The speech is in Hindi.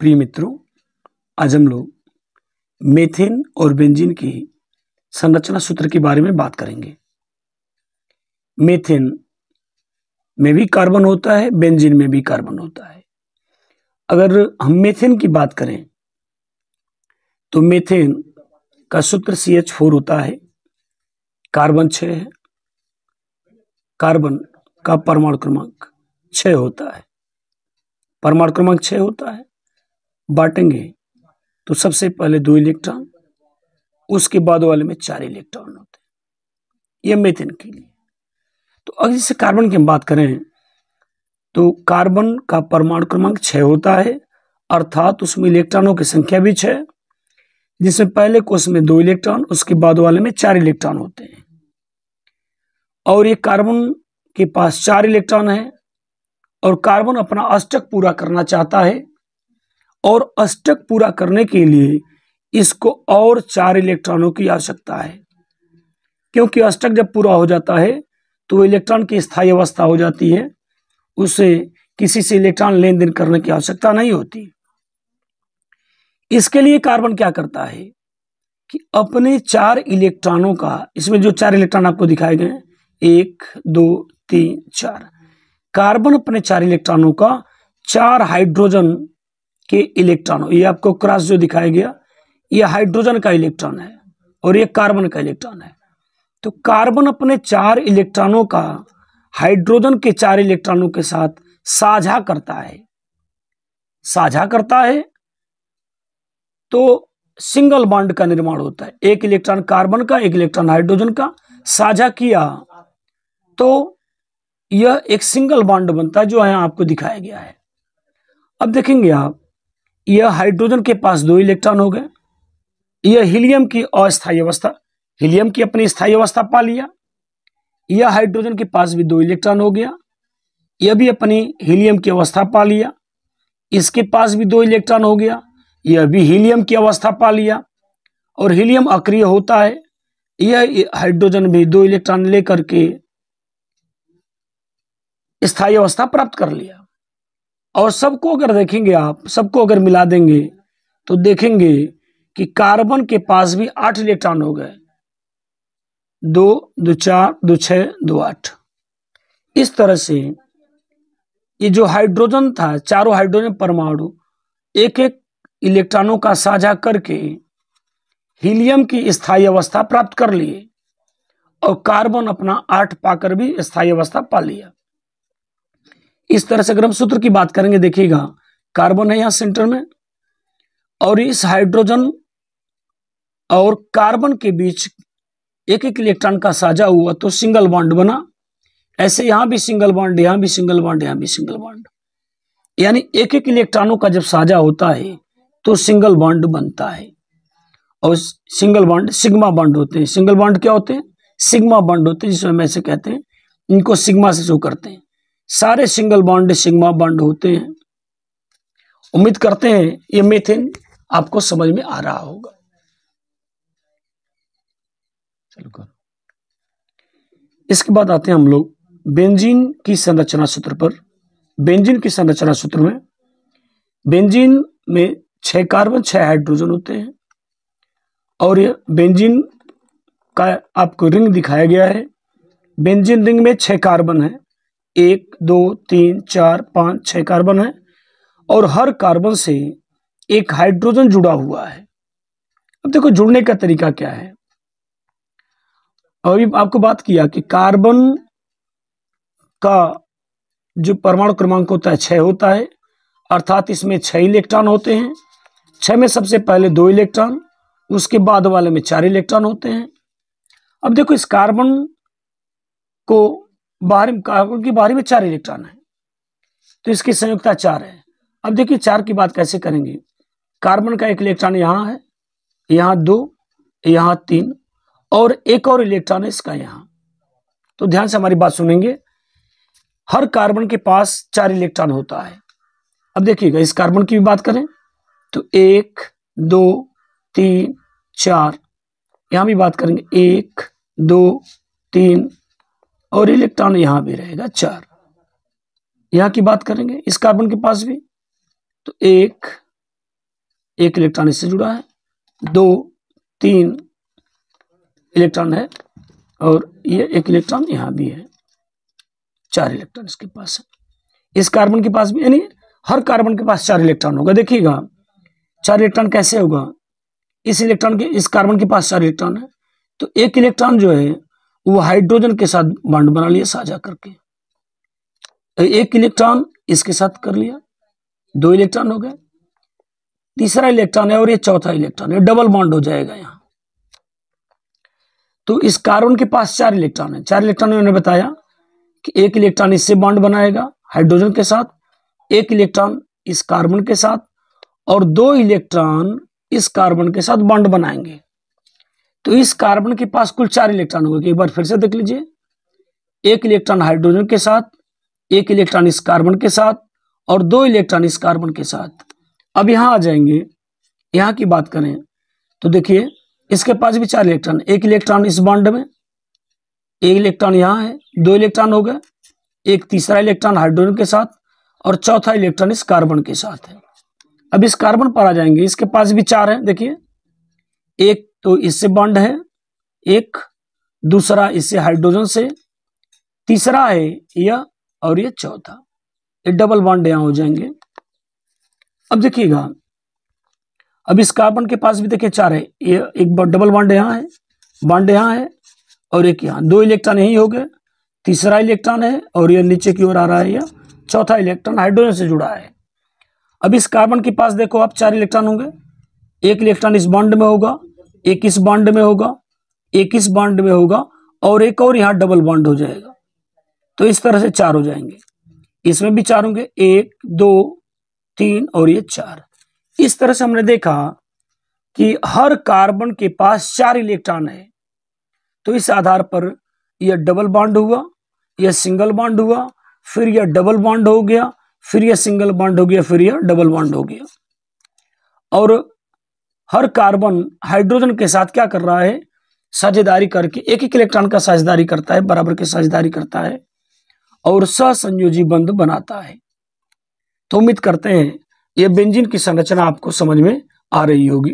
प्रिय मित्रों, आज हम लोग मीथेन और बेंजीन की संरचना सूत्र के बारे में बात करेंगे। मीथेन में भी कार्बन होता है, बेंजीन में भी कार्बन होता है। अगर हम मीथेन की बात करें तो मीथेन का सूत्र CH4 होता है, कार्बन 6 है, कार्बन का परमाणु क्रमांक 6 होता है, परमाणु क्रमांक 6 होता है। बांटेंगे तो सबसे पहले 2 इलेक्ट्रॉन, उसके बाद वाले में 4 इलेक्ट्रॉन होते हैं। यह मीथेन के लिए। तो अगर जैसे कार्बन की हम बात करें तो कार्बन का परमाणु क्रमांक 6 होता है, अर्थात उसमें इलेक्ट्रॉनों की संख्या भी 6, जिसमें पहले कोष में 2 इलेक्ट्रॉन, उसके बाद वाले में 4 इलेक्ट्रॉन होते हैं। और ये कार्बन के पास 4 इलेक्ट्रॉन है और कार्बन अपना अष्टक पूरा करना चाहता है, और अष्टक पूरा करने के लिए इसको और 4 इलेक्ट्रॉनों की आवश्यकता है, क्योंकि अष्टक जब पूरा हो जाता है तो इलेक्ट्रॉन की स्थायी अवस्था हो जाती है, उसे किसी से इलेक्ट्रॉन लेन देन करने की आवश्यकता नहीं होती। इसके लिए कार्बन क्या करता है कि अपने 4 इलेक्ट्रॉनों का, इसमें जो 4 इलेक्ट्रॉन आपको दिखाए गए 1 2 3 4, कार्बन अपने 4 इलेक्ट्रॉनों का 4 हाइड्रोजन के इलेक्ट्रॉन, ये आपको क्रॉस जो दिखाया गया, ये हाइड्रोजन का इलेक्ट्रॉन है और ये कार्बन का इलेक्ट्रॉन है। तो कार्बन अपने 4 इलेक्ट्रॉनों का हाइड्रोजन के 4 इलेक्ट्रॉनों के साथ साझा करता है तो सिंगल बॉन्ड का निर्माण होता है। एक इलेक्ट्रॉन कार्बन का, एक इलेक्ट्रॉन हाइड्रोजन का साझा किया तो यह एक सिंगल बॉन्ड बनता है, जो यहां आपको दिखाया गया है। अब देखेंगे आप, यह हाइड्रोजन के पास 2 इलेक्ट्रॉन हो गए, यह हीलियम की अस्थायी अवस्था, हीलियम की अपनी स्थायी अवस्था पा लिया, यह हाइड्रोजन के पास भी 2 इलेक्ट्रॉन हो गया, यह भी अपनी हीलियम की अवस्था पा लिया, इसके पास भी 2 इलेक्ट्रॉन हो गया, यह भी हीलियम की अवस्था पा लिया, और हीलियम अक्रिय होता है, यह हाइड्रोजन भी 2 इलेक्ट्रॉन लेकर के स्थायी अवस्था प्राप्त कर लिया। और सबको अगर देखेंगे आप, सबको अगर मिला देंगे तो देखेंगे कि कार्बन के पास भी 8 इलेक्ट्रॉन हो गए, 2 2 4 2 6 2 8। इस तरह से ये जो हाइड्रोजन था, चारों हाइड्रोजन परमाणु एक एक इलेक्ट्रॉनों का साझा करके हीलियम की स्थायी अवस्था प्राप्त कर लिए, और कार्बन अपना 8 पाकर भी स्थायी अवस्था पा लिया। इस तरह से अगर हम सूत्र की बात करेंगे, देखिएगा कार्बन है यहां सेंटर में, और इस हाइड्रोजन और कार्बन के बीच एक एक इलेक्ट्रॉन का साझा हुआ तो सिंगल बॉन्ड बना। ऐसे यहां भी सिंगल बॉन्ड, यहां भी सिंगल बॉन्ड, यहां भी सिंगल बॉन्ड, यानी एक एक इलेक्ट्रॉनों का जब साझा होता है तो सिंगल बॉन्ड बनता है। और सिंगल बॉन्ड सिग्मा बॉन्ड होते हैं। सिंगल बॉन्ड क्या होते हैं? सिग्मा बॉन्ड होते हैं, जिसमें हम ऐसे कहते हैं, इनको सिग्मा से शो करते हैं। सारे सिंगल बॉन्ड सिग्मा बॉन्ड होते हैं। उम्मीद करते हैं ये मीथेन आपको समझ में आ रहा होगा। चलो करो। इसके बाद आते हैं हम लोग बेंजीन की संरचना सूत्र पर। बेंजीन की संरचना सूत्र में बेंजीन में 6 कार्बन 6 हाइड्रोजन होते हैं, और ये बेंजीन का आपको रिंग दिखाया गया है। बेंजीन रिंग में 6 कार्बन है, 1 2 3 4 5 6 कार्बन है, और हर कार्बन से एक हाइड्रोजन जुड़ा हुआ है। अब देखो जुड़ने का तरीका क्या है। अभी आपको बात किया कि कार्बन का जो परमाणु क्रमांक होता है 6 होता है, अर्थात इसमें 6 इलेक्ट्रॉन होते हैं। 6 में सबसे पहले 2 इलेक्ट्रॉन, उसके बाद वाले में 4 इलेक्ट्रॉन होते हैं। अब देखो इस कार्बन को कार्बन की बाहरी में 4 इलेक्ट्रॉन है, तो इसकी संयुक्ता 4 है। अब देखिए 4 की बात कैसे करेंगे। कार्बन का 1 इलेक्ट्रॉन यहां है, यहां 2, यहां 3, और एक और इलेक्ट्रॉन है इसका यहां। तो ध्यान से हमारी बात सुनेंगे। हर कार्बन के पास 4 इलेक्ट्रॉन होता है। अब देखिएगा इस कार्बन की भी बात करें तो 1 2 3 4, यहां भी बात करेंगे 1 2 3, और इलेक्ट्रॉन यहां भी रहेगा 4। यहां की बात करेंगे इस कार्बन के पास भी तो 1 एक इलेक्ट्रॉन इससे जुड़ा है, 2 3 इलेक्ट्रॉन है, और ये एक इलेक्ट्रॉन यहाँ भी है, 4 इलेक्ट्रॉन इसके पास है। इस कार्बन के पास भी, यानी हर कार्बन के पास 4 इलेक्ट्रॉन होगा। देखिएगा 4 इलेक्ट्रॉन कैसे होगा, इस कार्बन के पास 4 इलेक्ट्रॉन है, तो एक इलेक्ट्रॉन जो है वो हाइड्रोजन के साथ बॉन्ड बना लिया साझा करके, एक इलेक्ट्रॉन इसके साथ कर लिया, 2 इलेक्ट्रॉन हो गए, तीसरा इलेक्ट्रॉन है और ये चौथा इलेक्ट्रॉन है, डबल बॉन्ड हो जाएगा यहां। तो इस कार्बन के पास 4 इलेक्ट्रॉन है, 4 इलेक्ट्रॉन मैंने बताया कि एक इलेक्ट्रॉन इससे बॉन्ड बनाएगा हाइड्रोजन के साथ, एक इलेक्ट्रॉन इस कार्बन के साथ, और 2 इलेक्ट्रॉन इस कार्बन के साथ बॉन्ड बनाएंगे। तो इस कार्बन के पास कुल 4 इलेक्ट्रॉन होंगे। एक बार फिर से देख लीजिए, एक इलेक्ट्रॉन हाइड्रोजन के साथ, एक इलेक्ट्रॉन इस कार्बन के साथ, और 2 इलेक्ट्रॉन इस कार्बन के साथ। अब यहां आ जाएंगे, यहां की बात करें तो देखिए इसके पास भी 4 इलेक्ट्रॉन, एक इलेक्ट्रॉन इस बॉन्ड में, एक इलेक्ट्रॉन यहां है, 2 इलेक्ट्रॉन हो गए, एक तीसरा इलेक्ट्रॉन हाइड्रोजन के साथ, और चौथा इलेक्ट्रॉन इस कार्बन के साथ है। अब इस कार्बन पर आ जाएंगे, इसके पास भी 4 है। देखिए एक तो इससे बॉन्ड है, एक दूसरा इससे हाइड्रोजन से, तीसरा है यह, और ये चौथा, ये डबल बॉन्ड यहां हो जाएंगे। अब देखिएगा, अब इस कार्बन के पास भी देखिए 4 है, ये एक डबल बॉन्ड यहां है, बॉन्ड यहां है, और एक यहां, 2 इलेक्ट्रॉन यही हो गए, तीसरा इलेक्ट्रॉन है, और ये नीचे की ओर आ रहा है, यह चौथा इलेक्ट्रॉन हाइड्रोजन से जुड़ा है। अब इस कार्बन के पास देखो आप 4 इलेक्ट्रॉन होंगे, एक इलेक्ट्रॉन इस बॉन्ड में होगा, एक इस बॉन्ड में होगा, एक इस बॉन्ड में होगा, और एक और यहां डबल बॉन्ड हो जाएगा। तो इस तरह से 4 हो जाएंगे, इसमें भी 4 होंगे, 1 2 3 और ये 4। इस तरह से हमने देखा कि हर कार्बन के पास 4 इलेक्ट्रॉन है। तो इस आधार पर यह डबल बॉन्ड हुआ, यह सिंगल बॉन्ड हुआ, फिर यह डबल बॉन्ड हो गया, फिर यह सिंगल बॉन्ड हो गया, फिर यह डबल बॉन्ड हो गया। और हर कार्बन हाइड्रोजन के साथ क्या कर रहा है, साझेदारी करके एक एक इलेक्ट्रॉन का साझेदारी करता है, बराबर के साझेदारी करता है और सहसंयोजी बंध बनाता है। तो उम्मीद करते हैं यह बेंजीन की संरचना आपको समझ में आ रही होगी।